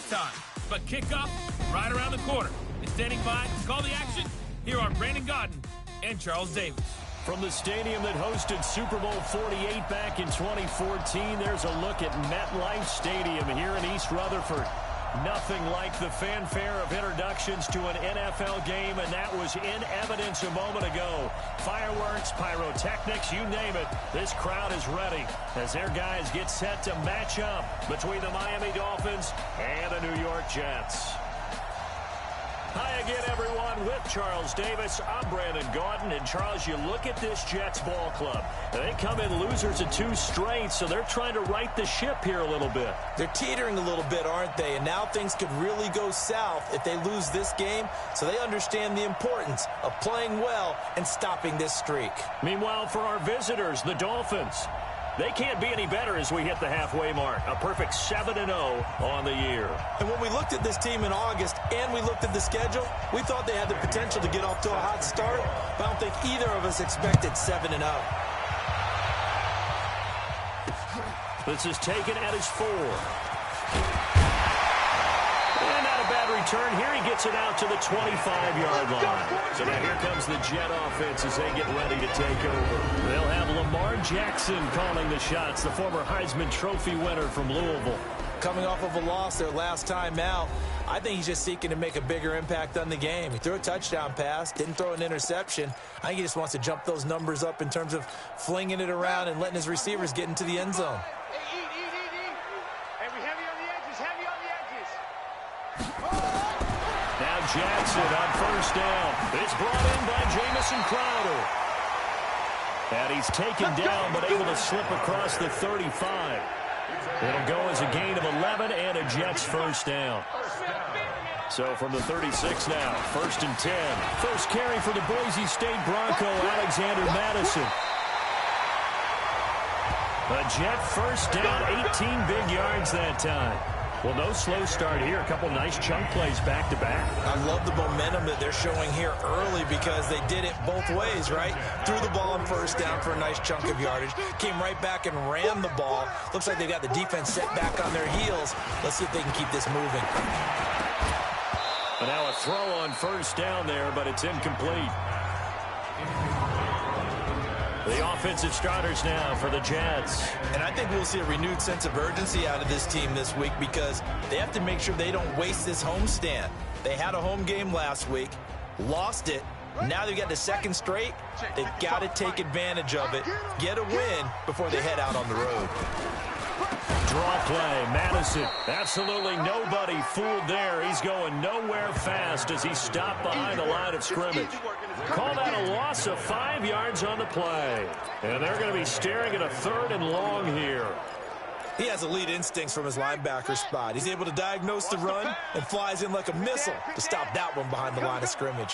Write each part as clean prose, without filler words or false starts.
halftime. But kickoff right around the corner. And standing by to call the action, here are Brandon Gaudin and Charles Davis. From the stadium that hosted Super Bowl 48 back in 2014, there's a look at MetLife Stadium here in East Rutherford. Nothing like the fanfare of introductions to an NFL game, and that was in evidence a moment ago. Fireworks, pyrotechnics, you name it. This crowd is ready as their guys get set to match up between the Miami Dolphins and the New York Jets. Hi again, everyone. With Charles Davis, I'm Brandon Gaudin. And, Charles, you look at this Jets ball club. They come in losers of 2 straight, so they're trying to right the ship here a little bit. They're teetering a little bit, aren't they? And now things could really go south if they lose this game, so they understand the importance of playing well and stopping this streak. Meanwhile, for our visitors, the Dolphins, they can't be any better as we hit the halfway mark. A perfect 7-0 on the year. And when we looked at this team in August and we looked at the schedule, we thought they had the potential to get off to a hot start, but I don't think either of us expected 7-0. This is taken at his 4. And not a bad return. Here he gets it out to the 25-yard line. So now here comes the Jet offense as they get ready to take over. They'll have Lamar Jackson calling the shots, the former Heisman Trophy winner from Louisville. Coming off of a loss their last time out, I think he's just seeking to make a bigger impact on the game. He threw a touchdown pass, didn't throw an interception. I think he just wants to jump those numbers up in terms of flinging it around and letting his receivers get into the end zone. Jackson on first down. It's brought in by Jamison Crowder. And he's taken down but able to slip across the 35. It'll go as a gain of 11 and a Jets first down. So from the 36 now, 1st and 10. First carry for the Boise State Bronco, Alexander Madison. A Jet first down, 18 big yards that time. Well, no slow start here. A couple nice chunk plays back-to-back. I love the momentum that they're showing here early because they did it both ways, right? Threw the ball on first down for a nice chunk of yardage. Came right back and ran the ball. Looks like they got the defense set back on their heels. Let's see if they can keep this moving. And now a throw on first down there, but it's incomplete. The offensive starters now for the Jets. And I think we'll see a renewed sense of urgency out of this team this week because they have to make sure they don't waste this homestand. They had a home game last week, lost it. Now they've got the second straight. They've got to take advantage of it, get a win before they head out on the road. Draw play, Madison. Absolutely nobody fooled there. He's going nowhere fast as he stopped behind the line of scrimmage. Call that a loss of 5 yards on the play. And they're going to be staring at a 3rd and long here. He has elite instincts from his linebacker spot. He's able to diagnose the run and flies in like a missile to stop that one behind the line of scrimmage.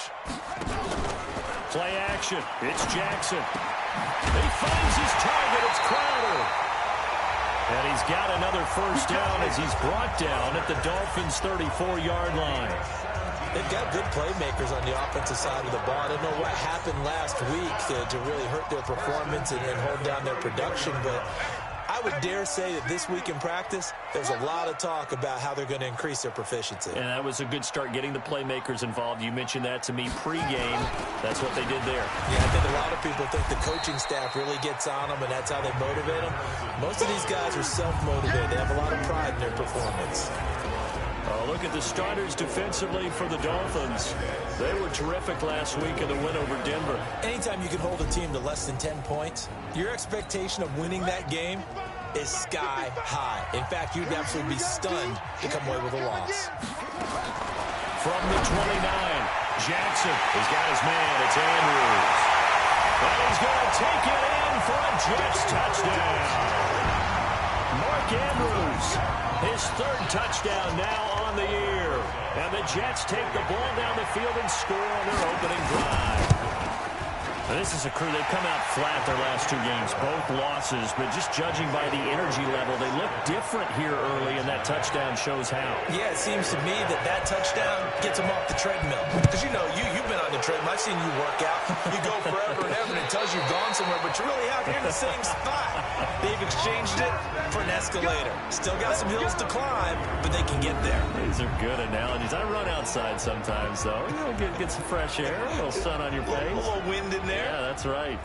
Play action. It's Jackson. He finds his target. It's Crowder. And he's got another first down as he's brought down at the Dolphins' 34-yard line. They've got good playmakers on the offensive side of the ball. I don't know what happened last week to really hurt their performance and hold down their production, but I would dare say that this week in practice, there's a lot of talk about how they're going to increase their proficiency. And that was a good start getting the playmakers involved. You mentioned that to me pregame. That's what they did there. Yeah, I think a lot of people think the coaching staff really gets on them, and that's how they motivate them. Most of these guys are self-motivated. They have a lot of pride in their performance. Oh, look at the starters defensively for the Dolphins. They were terrific last week in the win over Denver. Anytime you can hold a team to less than 10 points, your expectation of winning that game is sky high. In fact, you'd absolutely be stunned to come away with a loss. From the 29, Jackson has got his man. It's Andrews. And he's going to take it in for a Jets touchdown. Mark Andrews, his 3rd touchdown now on the year. And the Jets take the ball down the field and score on their opening drive. This is a crew. They've come out flat their last 2 games, both losses, but just judging by the energy level, they look different here early, and that touchdown shows how. Yeah, it seems to me that touchdown gets them off the treadmill. Because, you've been on the treadmill. I've seen you work out. You go forever and ever, and it tells you you've gone somewhere, but you're really out here in the same spot. They've exchanged it for an escalator. Still got some hills to climb, but they can get there. These are good analogies. I run outside sometimes, though. Get some fresh air, a little sun on your face. A little wind in there. Yeah, that's right.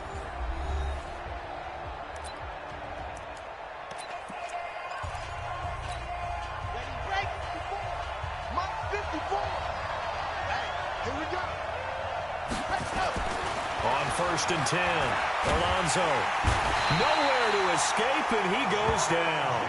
On 1st and 10, Alonso. Nowhere to escape, and he goes down.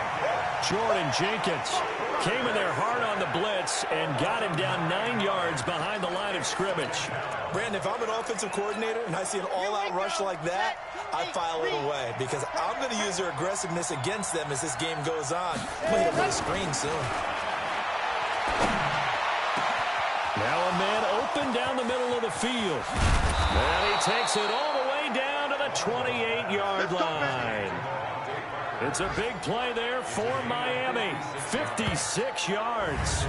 Jordan Jenkins came in there hard on the blitz and got him down 9 yards behind the line of scrimmage. Brandon, if I'm an offensive coordinator and I see an all-out rush like that, I file it away because I'm going to use their aggressiveness against them as this game goes on. I'm going to hit them with a screen soon. Now a man open down the middle of the field. And he takes it all the way down to the 28-yard line. It's a big play there for Miami. 56 yards.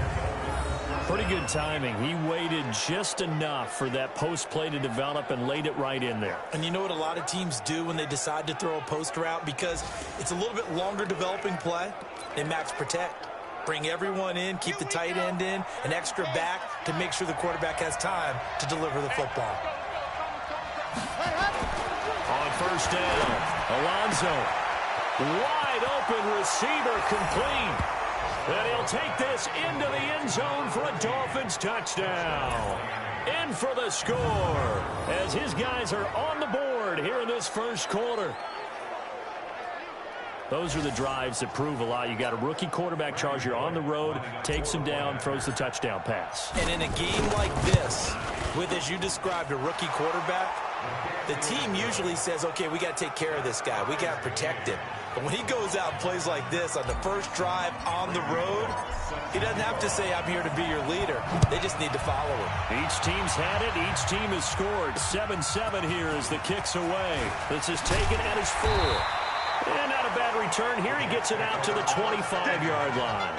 Pretty good timing. He waited just enough for that post play to develop and laid it right in there. And you know what a lot of teams do when they decide to throw a post route? Because it's a little bit longer developing play. They max protect. Bring everyone in, keep the tight end in, an extra back to make sure the quarterback has time to deliver the football. On 1st down, Alonso. Wide open receiver complete. And he'll take this into the end zone for a Dolphins touchdown. In for the score as his guys are on the board here in this first quarter. Those are the drives that prove a lot. You got a rookie quarterback charge. You're on the road, takes him down, throws the touchdown pass. And in a game like this, with, as you described, a rookie quarterback, the team usually says, okay, we got to take care of this guy. We got to protect him. But when he goes out and plays like this on the first drive on the road, he doesn't have to say, I'm here to be your leader. They just need to follow him. Each team's had it. Each team has scored. 7-7 here as the kick's away. This is taken at his 4. And not a bad return here. He gets it out to the 25-yard line.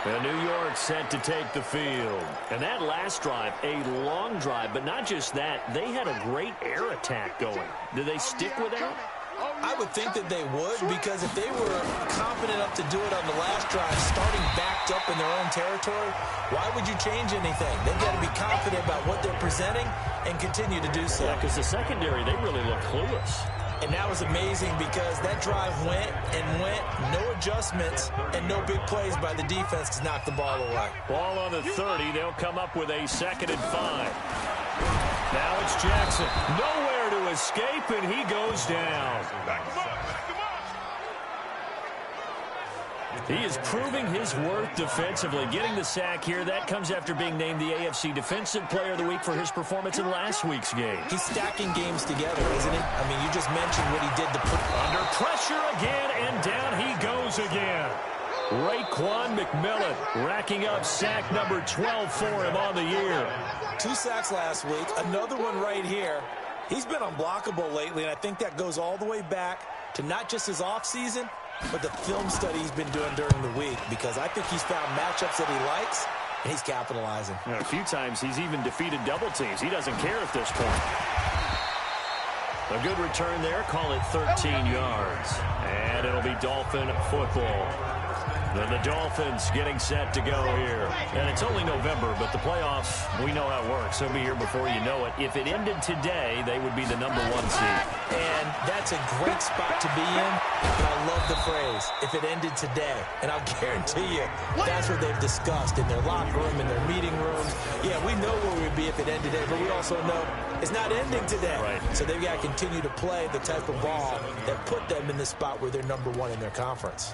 And New York set to take the field. And that last drive, a long drive, but not just that. They had a great air attack going. Do they stick with that? I would think that they would, because if they were confident enough to do it on the last drive, starting backed up in their own territory, why would you change anything? They've got to be confident about what they're presenting and continue to do so. Yeah, because the secondary, they really look clueless. And that was amazing because that drive went and went, no adjustments, and no big plays by the defense to knock the ball away. Ball on the 30. They'll come up with a 2nd and 5. Now it's Jackson. Nowhere to escape, and he goes down. He is proving his worth defensively. Getting the sack here, that comes after being named the AFC Defensive Player of the Week for his performance in last week's game. He's stacking games together, isn't he? I mean, you just mentioned what he did to put... Under pressure again, and down he goes again. Raekwon McMillan racking up sack number 12 for him on the year. 2 sacks last week, another one right here. He's been unblockable lately, and I think that goes all the way back to not just his offseason, but the film study he's been doing during the week, because I think he's found matchups that he likes, and he's capitalizing. A few times he's even defeated double teams. He doesn't care at this point. A good return there. Call it 13 yards. And it'll be Dolphin football. And the Dolphins getting set to go here. And it's only November, but the playoffs, we know how it works. They'll be here before you know it. If it ended today, they would be the number 1 seed. And that's a great spot to be in. And I love the phrase, if it ended today. And I'll guarantee you, that's what they've discussed in their locker room, in their meeting rooms. Yeah, we know where we'd be if it ended today, but we also know it's not ending today. Right. So they've got to continue to play the type of ball that put them in the spot where they're number 1 in their conference.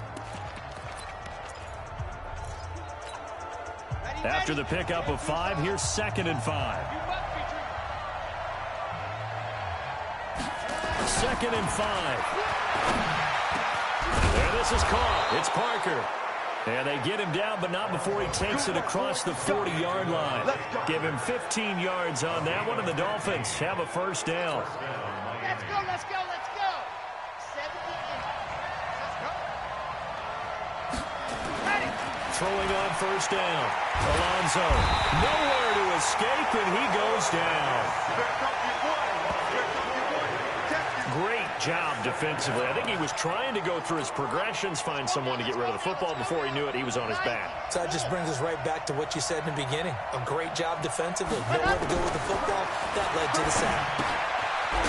After the pickup of 5, here's 2nd and 5. 2nd and 5. And this is caught. It's Parker. And they get him down, but not before he takes it across the 40-yard line. Give him 15 yards on that one, and the Dolphins have a first down. Let's go, let's go, let's go. 78. Let's go. Ready. Throwing on first down. Alonso, nowhere to escape, and he goes down. Great job defensively. I think he was trying to go through his progressions, find someone to get rid of the football. Before he knew it, he was on his back. So that just brings us right back to what you said in the beginning. A great job defensively. Nowhere to go with the football. That led to the sack.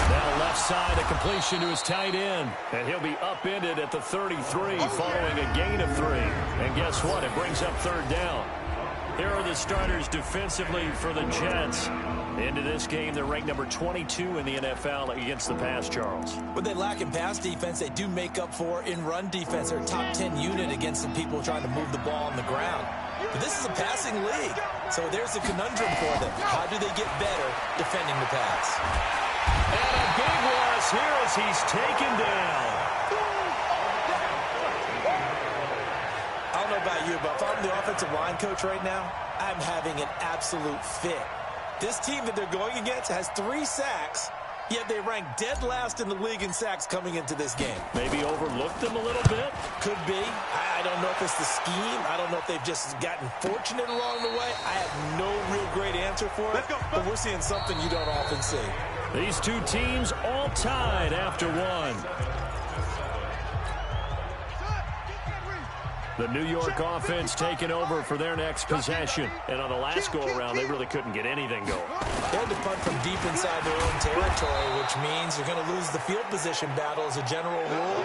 Now left side, a completion to his tight end. And he'll be upended at the 33 following a gain of 3. And guess what? It brings up third down. Here are the starters defensively for the Jets. Into this game, they're ranked number 22 in the NFL against the pass, Charles. What they lack in pass defense, they do make up for in run defense. They're a top 10 unit against some people trying to move the ball on the ground. But this is a passing league, so there's a conundrum for them. How do they get better defending the pass? And a big loss here as he's taken down. I don't know about you, but if I'm the offensive line coach right now, I'm having an absolute fit. This team that they're going against has 3 sacks, yet they rank dead last in the league in sacks coming into this game. Maybe overlooked them a little bit? Could be. I don't know if it's the scheme. I don't know if they've just gotten fortunate along the way. I have no real great answer for it, but we're seeing something you don't often see. These two teams all tied after one. The New York offense taking over for their next possession. And on the last go-around, they really couldn't get anything going. They had to punt from deep inside their own territory, which means you're going to lose the field position battle as a general rule.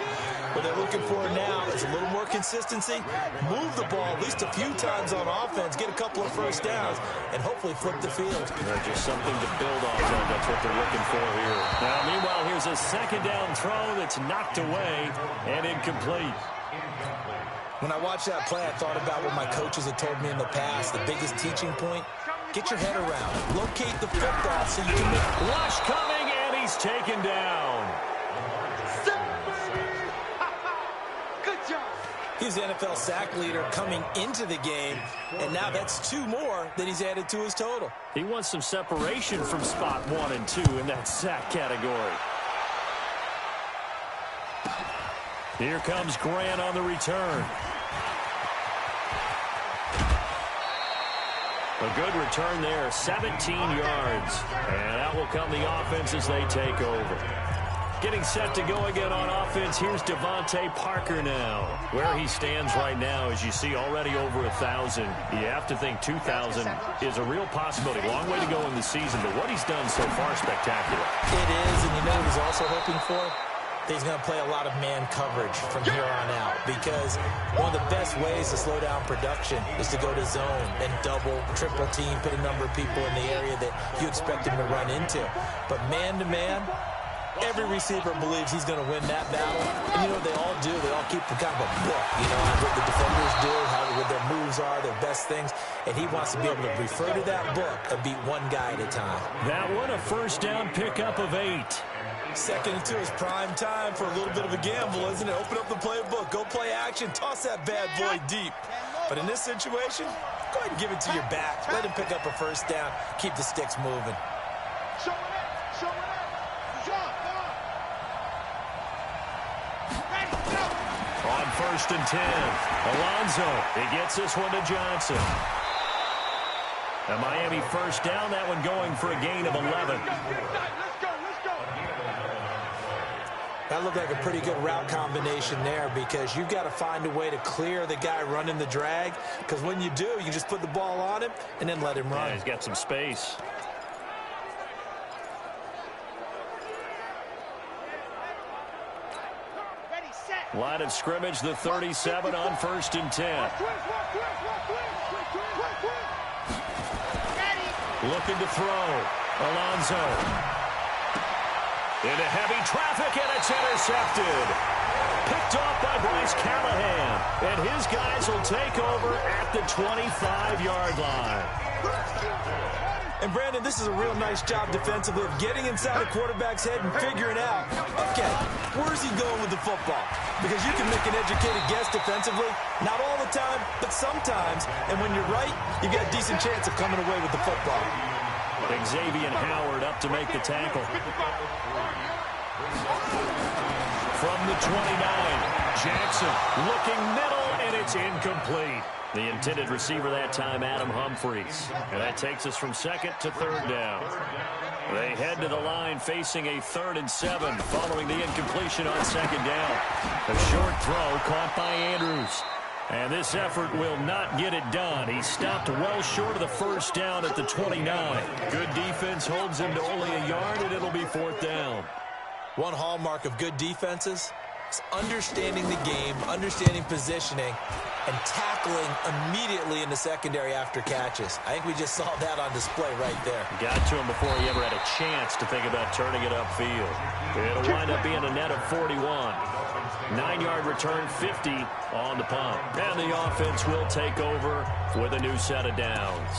What they're looking for now is a little more consistency, move the ball at least a few times on offense, get a couple of first downs, and hopefully flip the field. Just something to build off of. That's what they're looking for here. Now, meanwhile, here's a second down throw that's knocked away and incomplete. When I watched that play, I thought about what my coaches had told me in the past. The biggest teaching point, get your head around. Locate the football so you can make... Rush coming, and he's taken down. Good job. He's the NFL sack leader coming into the game, and now that's 2 more that he's added to his total. He wants some separation from spot 1 and 2 in that sack category. Here comes Grant on the return. A good return there, 17 yards. And out will come the offense as they take over. Getting set to go again on offense, here's Devontae Parker now. Where he stands right now, as you see, already over 1,000. You have to think 2,000 is a real possibility. Long way to go in the season, but what he's done so far, spectacular. It is, and you know what he's also hoping for? He's going to play a lot of man coverage from here on out, because one of the best ways to slow down production is to go to zone and double, triple team, put a number of people in the area that you expect him to run into. But man-to-man, every receiver believes he's going to win that battle. And you know what they all do? They all keep kind of a book, you know, what the defenders do, what their moves are, their best things. And he wants to be able to refer to that book and beat one guy at a time. That one, a first down pickup of 8. 2nd and 2 is prime time for a little bit of a gamble, isn't it? Open up the playbook, go play action, toss that bad boy deep. But in this situation, go ahead and give it to your back. Let him pick up a first down, keep the sticks moving. Show it up, show it up. Good job, come on. Ready, go. On 1st and 10, Alonso, he gets this one to Johnson. A Miami first down, that one going for a gain of 11. That looked like a pretty good route combination there, because you've got to find a way to clear the guy running the drag, because when you do, you just put the ball on him and then let him run. Yeah, he's got some space. Ready, set. Line of scrimmage, the 37 on 1st and 10. Ready. Looking to throw. Alonso. Into heavy traffic, and it's intercepted. Picked off by Bryce Callahan. And his guys will take over at the 25-yard line. And, Brandon, this is a real nice job defensively of getting inside a quarterback's head and figuring out, okay, where's he going with the football? Because you can make an educated guess defensively, not all the time, but sometimes. And when you're right, you've got a decent chance of coming away with the football. Xavier Howard up to make the tackle. From the 29, Jackson looking middle, and it's incomplete. The intended receiver that time, Adam Humphries. And that takes us from second to third down. They head to the line facing a 3rd and 7 following the incompletion on second down. A short throw caught by Andrews. And this effort will not get it done. He stopped well short of the first down at the 29. Good defense holds him to only a yard, and it'll be 4th down. One hallmark of good defenses is understanding the game, understanding positioning, and tackling immediately in the secondary after catches. I think we just saw that on display right there. Got to him before he ever had a chance to think about turning it upfield. It'll wind up being a net of 41. 9-yard return, 50 on the punt. And the offense will take over with a new set of downs.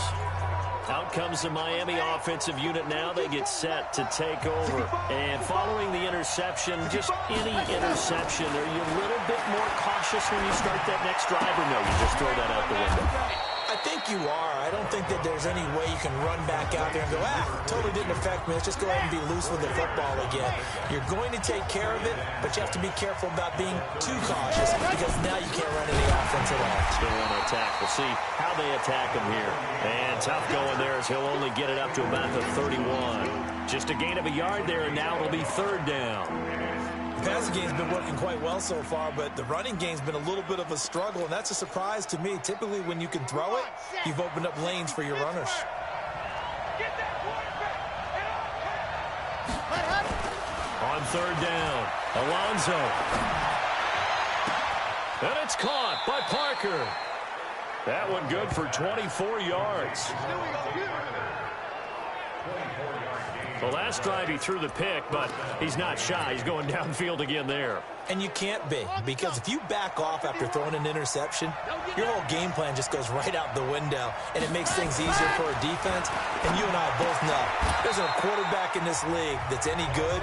Out comes the Miami offensive unit now. They get set to take over. And following the interception, just any interception, are you a little bit more cautious when you start that next drive, or no, you just throw that out the window? I think you are. I don't think that there's any way you can run back out there and go, totally didn't affect me. Let's just go ahead and be loose with the football again. You're going to take care of it, but you have to be careful about being too cautious because now you can't run any offense at all. Still want to attack. We'll see how they attack him here. And tough going there as he'll only get it up to about the 31. Just a gain of a yard there, and now it'll be 3rd down. The passing game's been working quite well so far, but the running game's been a little bit of a struggle, and that's a surprise to me. Typically, when you can throw it, you've opened up lanes for your runners. On 3rd down, Alonso. And it's caught by Parker. That one good for 24 yards. The last drive he threw the pick, but he's not shy. He's going downfield again there. And you can't be, because if you back off after throwing an interception, your whole game plan just goes right out the window, and it makes things easier for a defense. And you and I both know there's a quarterback in this league that's any good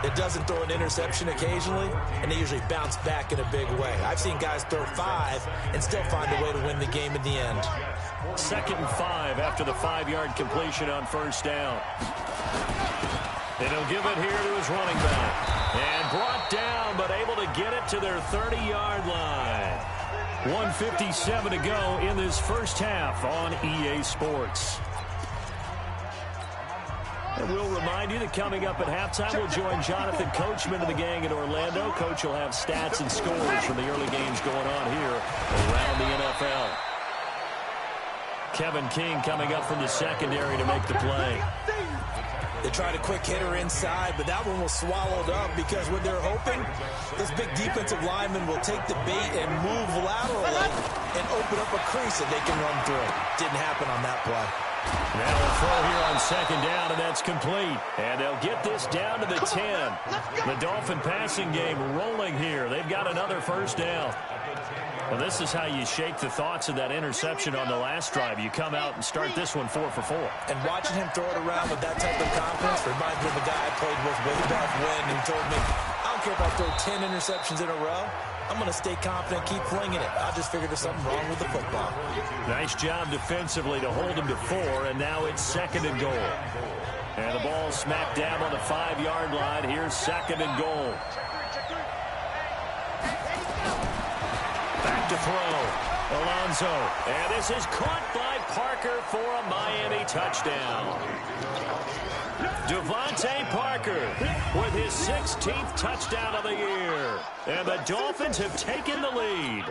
that doesn't throw an interception occasionally, and they usually bounce back in a big way. I've seen guys throw 5 and still find a way to win the game in the end. 2nd and 5 after the 5-yard completion on 1st down. And he'll give it here to his running back. And brought down, but able to get it to their 30-yard line. 1:57 to go in this first half on EA Sports. And we'll remind you that coming up at halftime, we'll join Jonathan Coachman of the gang in Orlando. Coach will have stats and scores from the early games going on here around the NFL. Kevin King coming up from the secondary to make the play. They tried a quick hitter inside, but that one was swallowed up because what they're hoping, this big defensive lineman will take the bait and move laterally and open up a crease that they can run through. Didn't happen on that play. Now a throw here on 2nd down, and that's complete. And they'll get this down to the 10. The Dolphin passing game rolling here. They've got another 1st down. Well, this is how you shake the thoughts of that interception on the last drive. You come out and start this one 4 for 4. And watching him throw it around with that type of confidence reminds me of a guy I played with way back when who told me, I don't care if I throw 10 interceptions in a row. I'm going to stay confident, keep flinging it. I just figured there's something wrong with the football. Nice job defensively to hold him to 4, and now it's 2nd and goal. And the ball smack dab on the 5-yard line. Here's 2nd and goal. Back to throw. Alonso. And this is caught by Parker for a Miami touchdown. Devontae Parker with his 16th touchdown of the year. And the Dolphins have taken the lead.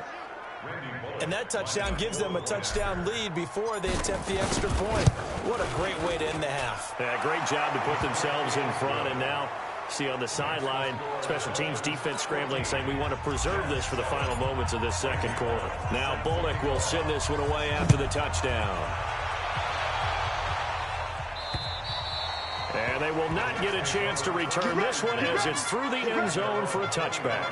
And that touchdown gives them a touchdown lead before they attempt the extra point. What a great way to end the half. Yeah, great job to put themselves in front, and now see on the sideline, special teams defense scrambling, saying we want to preserve this for the final moments of this 2nd quarter. Now Bullock will send this one away after the touchdown. And they will not get a chance to return this one as it's through the end zone for a touchback.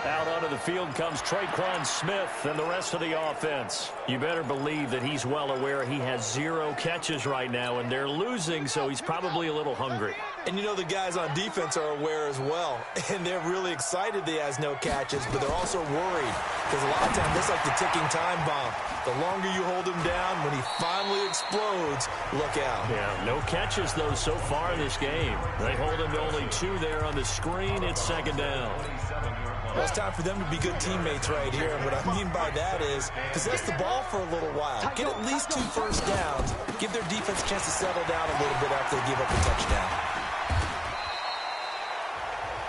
Out onto the field comes Traquan Smith and the rest of the offense. You better believe that he's well aware he has 0 catches right now, and they're losing, so he's probably a little hungry. And you know the guys on defense are aware as well, and they're really excited that he has no catches, but they're also worried because a lot of times that's like the ticking time bomb. The longer you hold him down, when he finally explodes, look out. Yeah, no catches, though, so far in this game. They hold him to only 2 there on the screen. It's second down. Well, it's time for them to be good teammates right here. And what I mean by that is possess the ball for a little while. Get at least 2 first downs. Give their defense a chance to settle down a little bit after they give up a touchdown.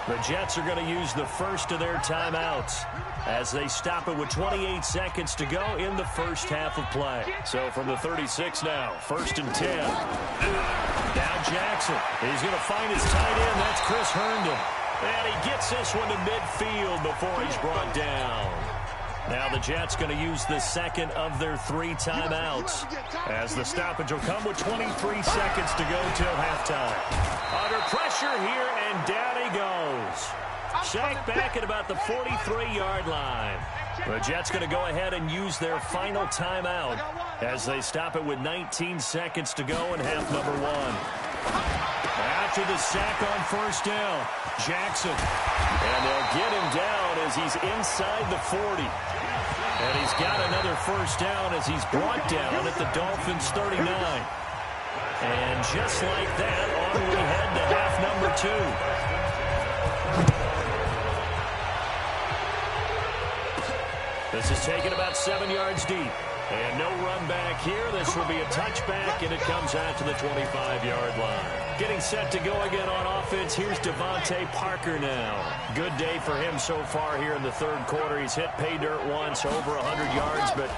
The Jets are going to use the first of their timeouts as they stop it with 28 seconds to go in the first half of play. So from the 36 now, 1st and 10. Now Jackson. He's going to find his tight end. That's Chris Herndon. And he gets this one to midfield before he's brought down. Now the Jets going to use the second of their 3 timeouts as the stoppage will come with 23 seconds to go till halftime. Under pressure here, and down he goes. Sacked back at about the 43-yard line. The Jets going to go ahead and use their final timeout as they stop it with 19 seconds to go in half number 1. After the sack on first down, Jackson. And they'll get him down as he's inside the 40. And he's got another first down as he's brought down at the Dolphins' 39. And just like that, on we head to half number 2. This is taken about 7 yards deep. And no run back here. This will be a touchback, and it comes out to the 25-yard line. Getting set to go again on offense. Here's Devontae Parker now. Good day for him so far here in the third quarter. He's hit pay dirt once, over 100 yards. But,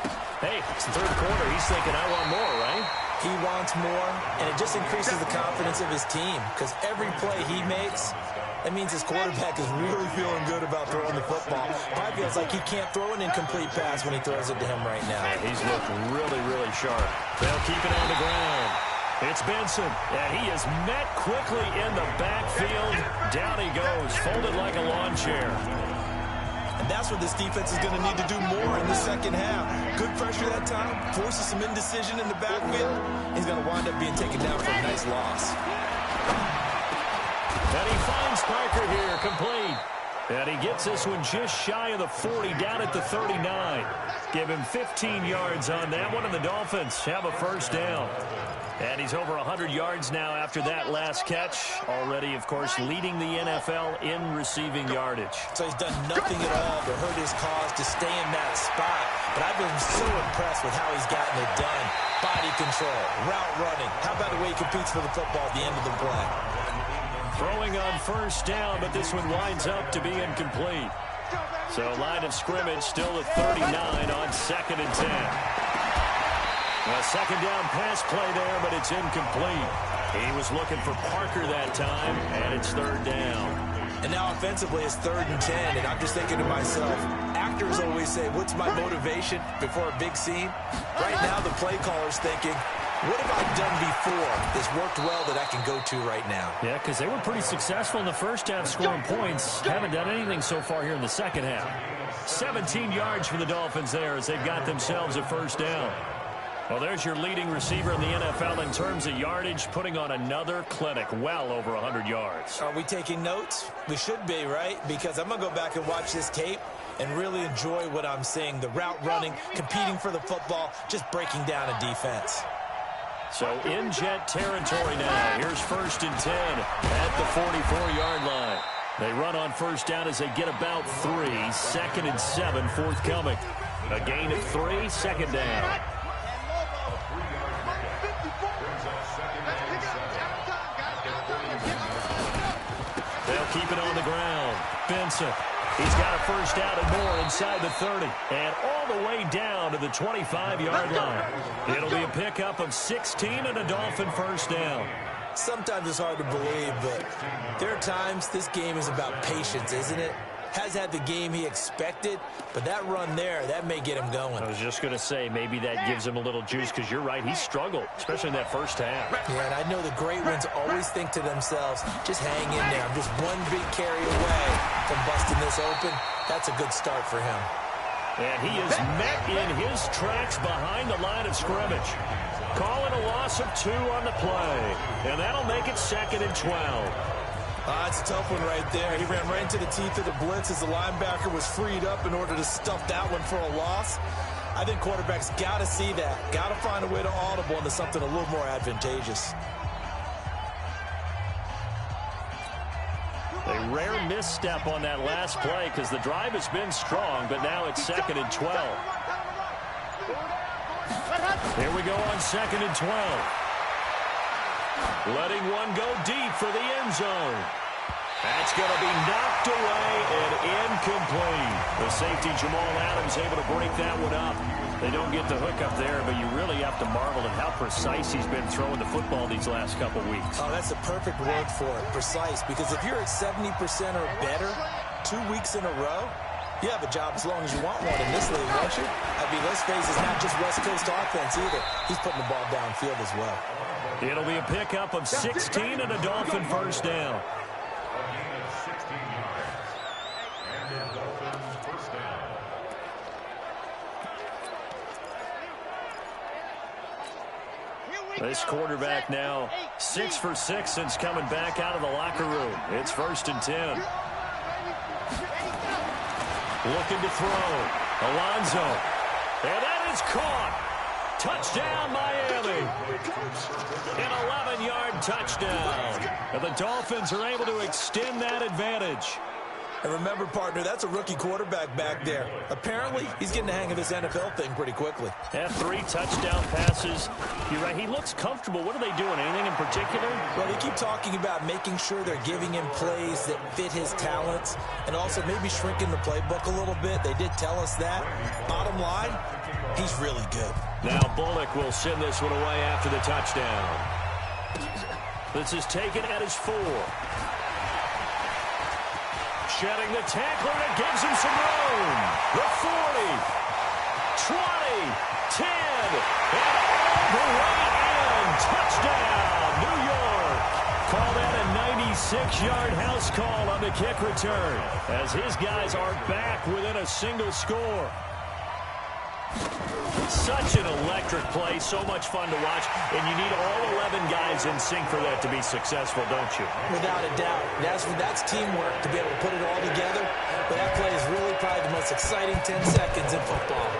hey, it's the third quarter. He's thinking, I want more, right? He wants more, and it just increases the confidence of his team because every play he makes, that means his quarterback is really feeling good about throwing the football. Probably feels like he can't throw an incomplete pass when he throws it to him right now. Yeah, he's looked really, really sharp. They'll keep it on the ground. It's Benson, and he is met quickly in the backfield. Down he goes, folded like a lawn chair. And that's what this defense is going to need to do more in the second half. Good pressure that time, forces some indecision in the backfield. He's going to wind up being taken down for a nice loss. And he finds Parker here, complete. And he gets this one just shy of the 40, down at the 39. Give him 15 yards on that one, and the Dolphins have a first down. And he's over 100 yards now after that last catch. Already, of course, leading the NFL in receiving yardage. So he's done nothing at all to hurt his cause to stay in that spot. But I've been so impressed with how he's gotten it done. Body control, route running. How about the way he competes for the football at the end of the play? Throwing on first down, but this one winds up to be incomplete. So line of scrimmage still at 39 on 2nd and 10. A second down pass play there, but it's incomplete. He was looking for Parker that time, and it's 3rd down. And now offensively it's 3rd and 10, and I'm just thinking to myself, actors always say, what's my motivation before a big scene? Right now the play caller's thinking, what have I done before that's worked well that I can go to right now? Yeah, because they were pretty successful in the first half scoring points. Haven't done anything so far here in the second half. 17 yards for the Dolphins there as they've got themselves a first down. Well, there's your leading receiver in the NFL in terms of yardage, putting on another clinic, well over 100 yards. Are we taking notes? We should be, right? Because I'm going to go back and watch this tape and really enjoy what I'm seeing. The route running, competing for the football, just breaking down a defense. So in Jet territory now. Here's 1st and 10 at the 44-yard line. They run on first down as they get about 3. 2nd and 7 forthcoming. A gain of 3, 2nd down. They'll keep it on the ground. Benson. He's got a first down and more inside the 30. And all the way down to the 25-yard line. It'll be a pickup of 16 and a Dolphin first down. Sometimes it's hard to believe, but there are times this game is about patience, isn't it? Has had the game he expected, but that run there, that may get him going. I was just going to say, maybe that gives him a little juice, because you're right, he struggled, especially in that first half. Yeah, and I know the great ones always think to themselves, just hang in there. I'm just one big carry away from busting this open. That's a good start for him. And he is met in his tracks behind the line of scrimmage. Calling a loss of 2 on the play. And that'll make it 2nd and 12. It's a tough one right there. He ran right into the teeth of the blitz as the linebacker was freed up in order to stuff that one for a loss. I think quarterbacks got to see that. Got to find a way to audible into something a little more advantageous. A rare misstep on that last play because the drive has been strong, but now it's 2nd and 12. Here we go on 2nd and 12. Letting one go deep for the end zone. That's going to be knocked away and incomplete. The safety, Jamal Adams, able to break that one up. They don't get the hook up there, but you really have to marvel at how precise he's been throwing the football these last couple weeks. Oh, that's a perfect word for it, precise, because if you're at 70% or better 2 weeks in a row, you have a job as long as you want one in this league, won't you? I mean, let's face it, it's not just West Coast offense either. He's putting the ball downfield as well. It'll be a pickup of 16 and a Dolphin first down. This quarterback now 6 for 6 since coming back out of the locker room. It's 1st and 10. Looking to throw. Alonzo. And that is caught. Touchdown, Miami. An 11-yard touchdown. And the Dolphins are able to extend that advantage. And remember, partner, that's a rookie quarterback back there. Apparently, he's getting the hang of this NFL thing pretty quickly. Yeah, 3 touchdown passes. You're right, he looks comfortable. What are they doing? Anything in particular? Well, they keep talking about making sure they're giving him plays that fit his talents and also maybe shrinking the playbook a little bit. They did tell us that. Bottom line, he's really good. Now Bullock will send this one away after the touchdown. This is taken at his 4. Shedding the tackler, and it gives him some room. The 40, 20, 10, and all the way in. Touchdown, New York. Call that a 96-yard house call on the kick return as his guys are back within a single score. Such an electric play, so much fun to watch, and you need all 11 guys in sync for that to be successful, don't you? Without a doubt. That's teamwork to be able to put it all together, but that play is really probably the most exciting 10 seconds in football.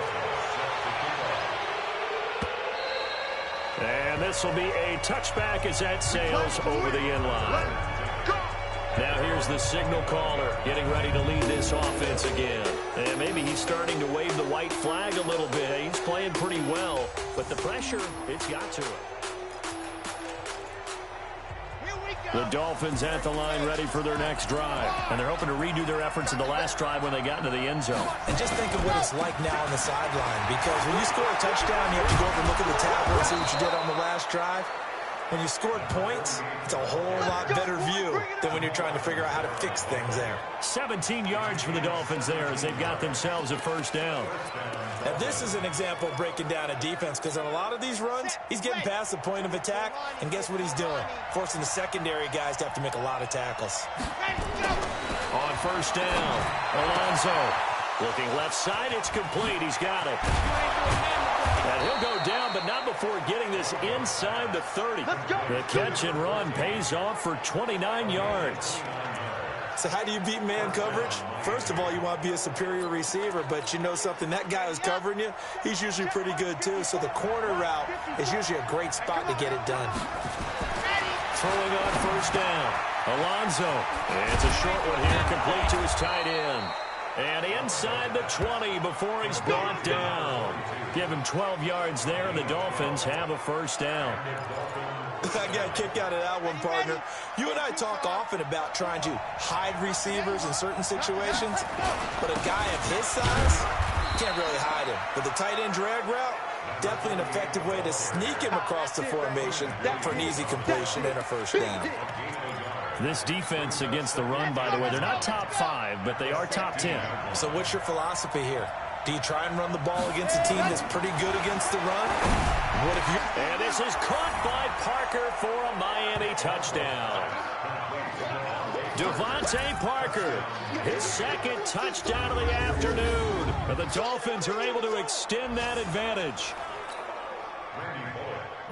And this will be a touchback as that sails over the end line. Now here's the signal caller getting ready to lead this offense again. And maybe he's starting to wave the white flag a little bit. He's playing pretty well, but the pressure, it's got to it. The Dolphins at the line ready for their next drive. And they're hoping to redo their efforts in the last drive when they got into the end zone. And just think of what it's like now on the sideline, because when you score a touchdown, you have to go over and look at the tablet and see what you did on the last drive. When you scored points, it's a whole lot better view than when you're trying to figure out how to fix things there. 17 yards for the Dolphins there as they've got themselves a first down. Now, this is an example of breaking down a defense, because on a lot of these runs, he's getting past the point of attack, and guess what he's doing? Forcing the secondary guys to have to make a lot of tackles. On first down, Alonzo looking left side. It's complete. He's got it. And he'll go down, but not before getting this inside the 30. The catch and run pays off for 29 yards. So how do you beat man coverage? First of all, you want to be a superior receiver, but you know something, that guy who's covering you, he's usually pretty good too. So the corner route is usually a great spot to get it done. Throwing on first down, Alonzo. It's a short one here, complete to his tight end. And inside the 20 before he's brought down. Give him 12 yards there, and the Dolphins have a first down. I got a kick out of that one, partner. You and I talk often about trying to hide receivers in certain situations, but a guy of his size, can't really hide him. But the tight end drag route, definitely an effective way to sneak him across the formation for an easy completion and a first down. This defense against the run, by the way, they're not top 5, but they are top 10. So what's your philosophy here? Do you try and run the ball against a team that's pretty good against the run? What if you... And this is caught by Parker for a Miami touchdown. Devontae Parker, his second touchdown of the afternoon. And the Dolphins are able to extend that advantage.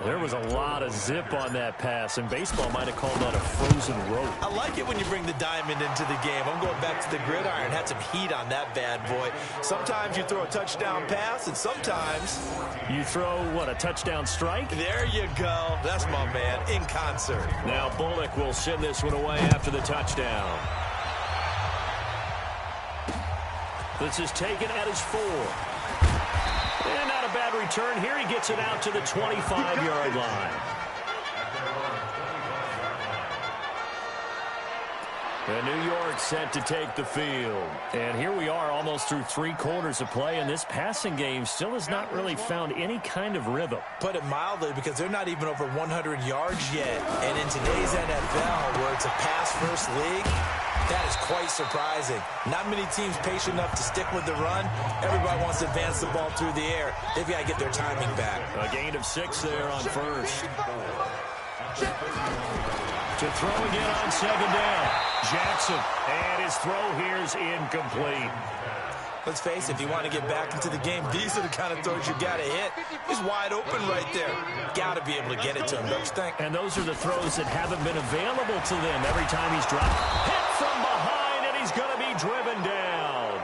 There was a lot of zip on that pass, and baseball might have called that a frozen rope. I like it when you bring the diamond into the game. I'm going back to the gridiron. Had some heat on that bad boy. Sometimes you throw a touchdown pass, and sometimes you throw, what, a touchdown strike? There you go. That's my man, in concert. Now Bullock will send this one away after the touchdown. This is taken at his 4. And not a bad return here. He gets it out to the 25-yard line. And New York set to take the field. And here we are almost through 3 quarters of play, and this passing game still has not really found any kind of rhythm. Put it mildly, because they're not even over 100 yards yet. And in today's NFL, where it's a pass-first league, that is quite surprising. Not many teams patient enough to stick with the run. Everybody wants to advance the ball through the air. They've got to get their timing back. A gain of 6 there on first. To throw again on 2nd down. Jackson, and his throw here is incomplete. Let's face it, if you want to get back into the game, these are the kind of throws you got to hit. He's wide open right there. Got to be able to get it to him, don't you think? And those are the throws that haven't been available to them every time he's dropped. Hit from behind, and he's going to be driven down.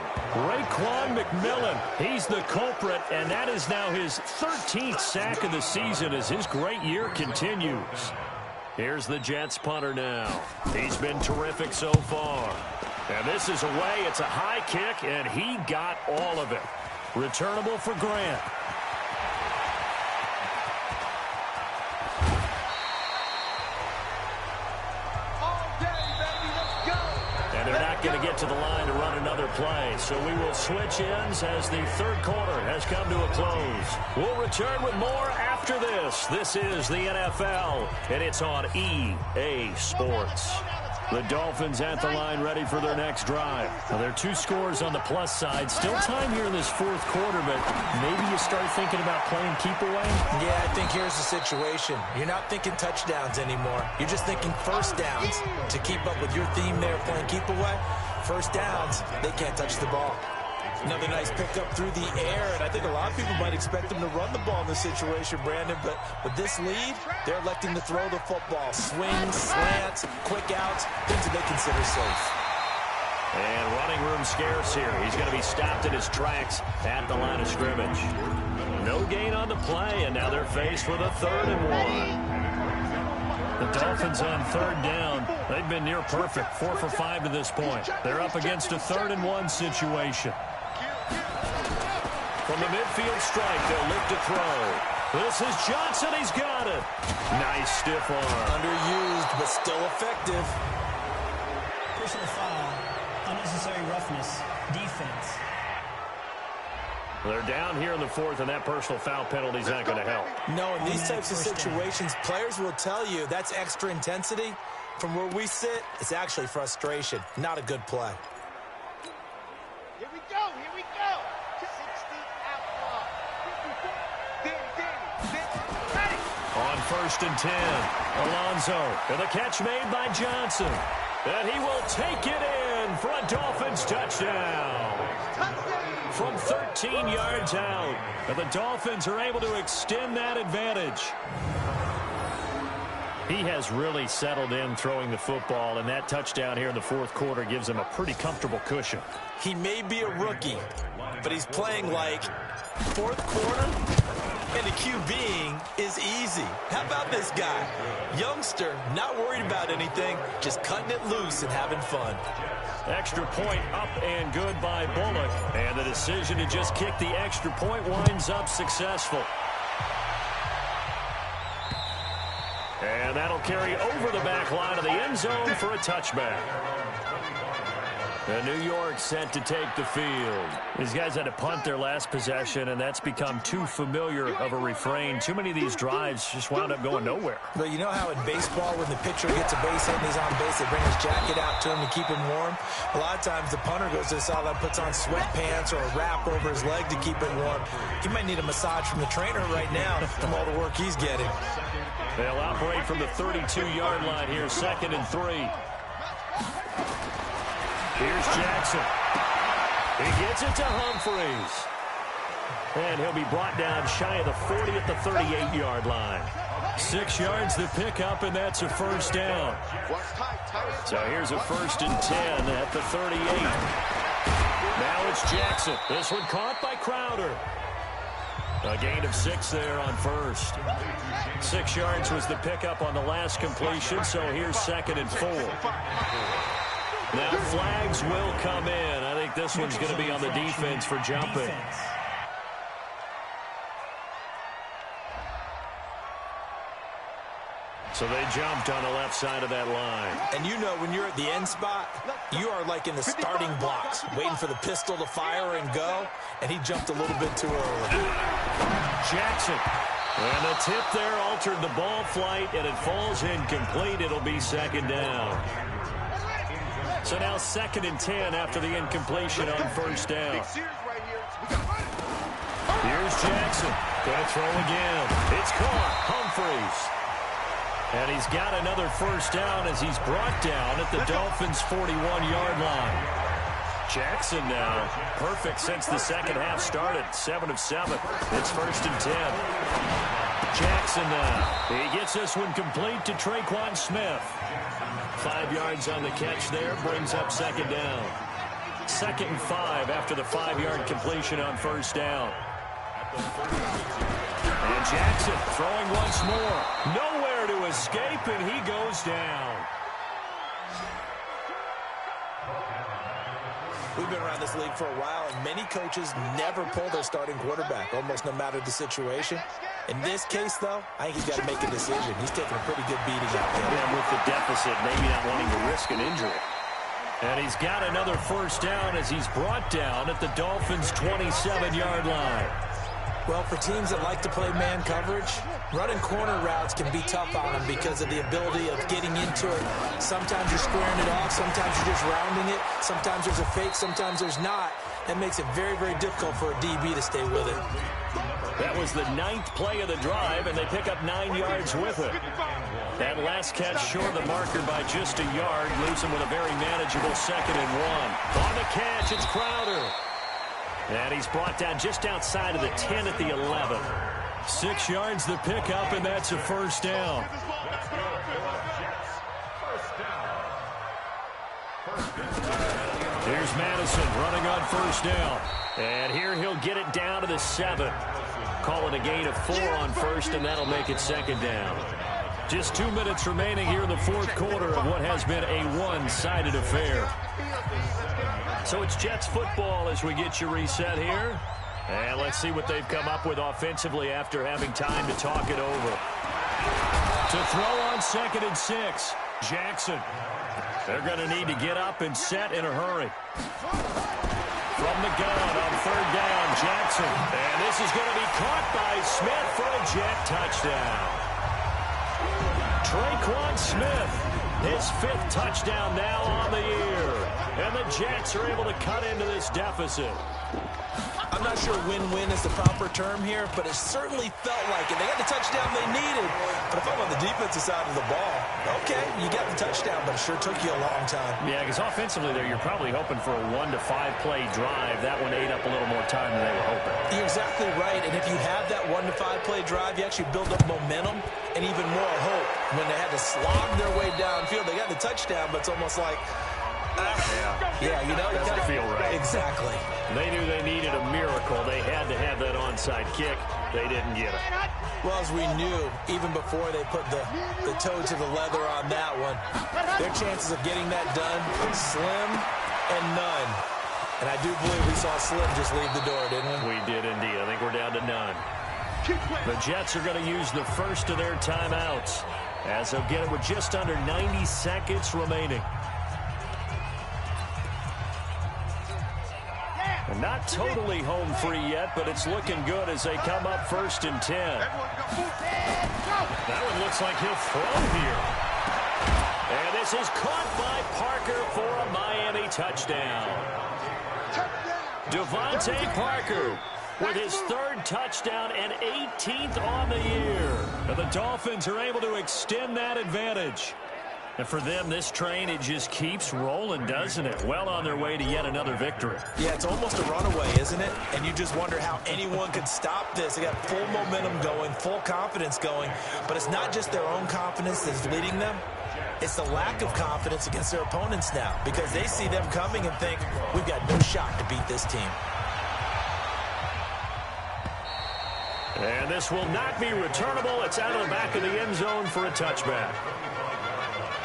Raekwon McMillan, he's the culprit, and that is now his 13th sack of the season as his great year continues. Here's the Jets punter now. He's been terrific so far. And this is away. It's a high kick, and he got all of it. Returnable for Grant. And they're not going to get to the line to run another play. So we will switch ends as the 3rd quarter has come to a close. We'll return with more after this. This is the NFL, and it's on EA Sports. The Dolphins at the line ready for their next drive. Now, there are 2 scores on the plus side. Still time here in this 4th quarter, but maybe you start thinking about playing keep away? Yeah, I think here's the situation. You're not thinking touchdowns anymore. You're just thinking first downs. To keep up with your theme there, playing keep away, first downs, they can't touch the ball. Another nice pickup through the air, and I think a lot of people might expect them to run the ball in this situation, Brandon, but with this lead, they're electing to throw the football. Swings, slants, quick outs, things that they consider safe. And running room scarce here. He's going to be stopped in his tracks at the line of scrimmage. No gain on the play, and now they're faced with a 3rd and 1. The Dolphins on 3rd down. They've been near perfect, 4 for 5 to this point. They're up against a 3rd and 1 situation. From the midfield strike, they'll look to throw. This is Johnson. He's got it. Nice stiff arm. Underused, but still effective. Personal foul, unnecessary roughness, defense. They're down here in the 4th, and that personal foul penalty is not going to help. No, in these types of situations, players will tell you that's extra intensity. From where we sit, it's actually frustration, not a good play. Here we go, here we go. 60 outlaw. On 1st and 10, Alonzo, and the catch made by Johnson. And he will take it in for a Dolphins touchdown. From 13 yards out, and the Dolphins are able to extend that advantage. He has really settled in throwing the football, and that touchdown here in the 4th quarter gives him a pretty comfortable cushion. He may be a rookie, but he's playing like 4th quarter, and the QBing is easy. How about this guy? Youngster, not worried about anything, just cutting it loose and having fun. Extra point up and good by Bullock. And the decision to just kick the extra point winds up successful. And that'll carry over the back line of the end zone for a touchback. And New York set to take the field. These guys had to punt their last possession, and that's become too familiar of a refrain. Too many of these drives just wound up going nowhere. But you know how in baseball, when the pitcher gets a base hit and he's on base, they bring his jacket out to him to keep him warm? A lot of times the punter goes to the sideline, puts on sweatpants or a wrap over his leg to keep it warm. He might need a massage from the trainer right now from all the work he's getting. They'll operate from the 32-yard line here, 2nd and 3. Here's Jackson. He gets it to Humphries. And he'll be brought down shy of the 40 at the 38-yard line. 6 yards the pickup, and that's a first down. So here's a 1st and 10 at the 38. Now it's Jackson. This one caught by Crowder. A gain of 6 there on first. 6 yards was the pickup on the last completion, so here's 2nd and 4. Now flags will come in. I think this one's going to be on the defense for jumping. So they jumped on the left side of that line. And you know when you're at the end spot, you are like in the starting blocks, waiting for the pistol to fire and go, and he jumped a little bit too early. Jackson. And the tip there altered the ball flight, and it falls incomplete. It'll be 2nd down. So now 2nd and 10 after the incompletion on 1st down. Here's Jackson. Going to throw again. It's caught. Humphries. And he's got another first down as he's brought down at the Dolphins' 41-yard line. Jackson now, perfect since the second half started. 7 of 7. It's 1st and 10. Jackson now. He gets this one complete to Traquan Smith. 5 yards on the catch there, brings up 2nd down. 2nd and 5 after the 5-yard completion on 1st down. And Jackson throwing once more. Nowhere to escape, and he goes down. We've been around this league for a while, and many coaches never pull their starting quarterback, almost no matter the situation. In this case, though, I think he's got to make a decision. He's taking a pretty good beating out there. And with the deficit, maybe not wanting to risk an injury. And he's got another first down as he's brought down at the Dolphins' 27-yard line. Well, for teams that like to play man coverage, running corner routes can be tough on them because of the ability of getting into it. Sometimes you're squaring it off. Sometimes you're just rounding it. Sometimes there's a fake. Sometimes there's not. That makes it very, very difficult for a DB to stay with it. That was the 9th play of the drive, and they pick up 9 yards with it. That last catch short of the marker by just a yard, leaves him with a very manageable 2nd and 1. On the catch, it's Crowder. And he's brought down just outside of the 10 at the 11. 6 yards the pickup, and that's a first down. Here's Madison running on first down. And here he'll get it down to the 7. Call it a gain of 4 on first, and that'll make it 2nd down. Just 2 minutes remaining here in the 4th quarter of what has been a one-sided affair. So it's Jets football as we get you reset here. And let's see what they've come up with offensively after having time to talk it over. To throw on 2nd and 6, Jackson. They're going to need to get up and set in a hurry. From the gun on 3rd down, Jackson. And this is going to be caught by Smith for a Jet touchdown. Traquan Smith, his 5th touchdown now on the year. And the Jets are able to cut into this deficit. I'm not sure win-win is the proper term here, but it certainly felt like it. They got the touchdown they needed. But if I'm on the defensive side of the ball, okay, you got the touchdown, but it sure took you a long time. Yeah, because offensively there, you're probably hoping for a 1 to 5 play drive. That one ate up a little more time than they were hoping. You're exactly right, and if you have that 1 to 5 play drive, you actually build up momentum and even more hope. When they had to slog their way downfield, they got the touchdown, but it's almost like, yeah, you know, it doesn't feel right. Exactly. They knew they needed a miracle. They had to have that onside kick. They didn't get it. Well, as we knew, even before they put the toe to the leather on that one, their chances of getting that done, slim and none. And I do believe we saw Slim just leave the door, didn't we? We did indeed. I think we're down to none. The Jets are going to use the first of their timeouts as they'll get it with just under 90 seconds remaining. And not totally home free yet, but it's looking good as they come up 1st and 10. That one looks like he'll throw here. And this is caught by Parker for a Miami touchdown. Devontae Parker with his 3rd touchdown and 18th on the year. And the Dolphins are able to extend that advantage. And for them, this train, it just keeps rolling, doesn't it? Well on their way to yet another victory. Yeah, it's almost a runaway, isn't it? And you just wonder how anyone could stop this. They got full momentum going, full confidence going. But it's not just their own confidence that's leading them. It's the lack of confidence against their opponents now, because they see them coming and think, we've got no shot to beat this team. And this will not be returnable. It's out of the back of the end zone for a touchback.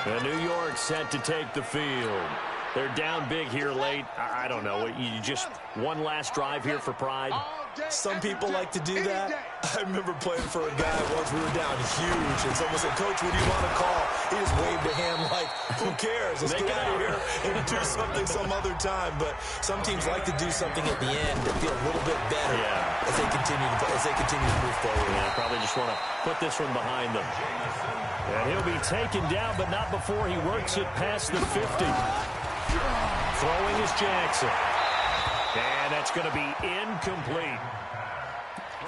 And New York set to take the field. They're down big here late. I don't know. You just one last drive here for pride. Some people like to do that. I remember playing for a guy once. We were down huge, and someone said, "Coach, what do you want to call?" He just waved a hand like, "Who cares? Let's get out of here and do something some other time." But some teams like to do something at the end to feel a little bit better as they continue to move forward. Yeah, probably just want to put this one behind them. And he'll be taken down, but not before he works it past the 50. Throwing is Jackson. And that's going to be incomplete.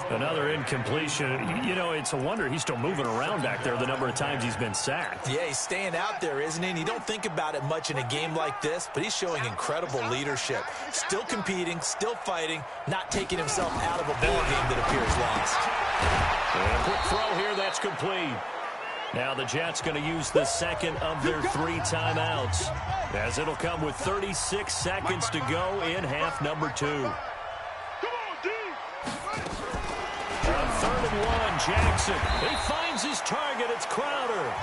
Another incompletion. You know, it's a wonder he's still moving around back there the number of times he's been sacked. Yeah, he's staying out there, isn't he? And you don't think about it much in a game like this, but he's showing incredible leadership. Still competing, still fighting, not taking himself out of a ball game that appears lost. And a quick throw here, that's complete. Now the Jets going to use the second of their 3 timeouts, as it'll come with 36 seconds to go in half number 2. On 3rd and 1, Jackson. He finds his target. It's Crowder.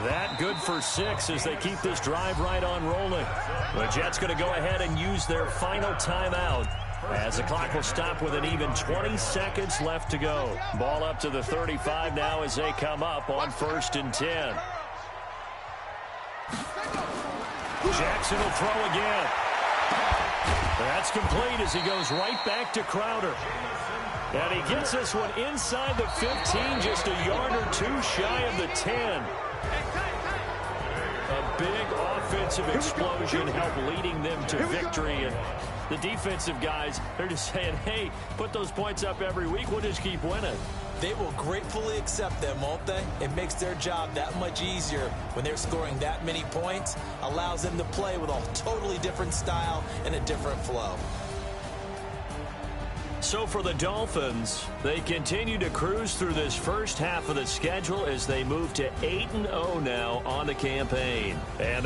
That good for 6 as they keep this drive right on rolling. The Jets going to go ahead and use their final timeout, as the clock will stop with an even 20 seconds left to go. Ball up to the 35 now as they come up on 1st and 10. Jackson will throw again. That's complete as he goes right back to Crowder. And he gets this one inside the 15, just a yard or 2 shy of the 10. A big offensive explosion helped leading them to victory. And the defensive guys, they're just saying, hey, put those points up every week. We'll just keep winning. They will gratefully accept them, won't they? It makes their job that much easier when they're scoring that many points. Allows them to play with a totally different style and a different flow. So for the Dolphins, they continue to cruise through this first half of the schedule as they move to 8-0 now on the campaign. And they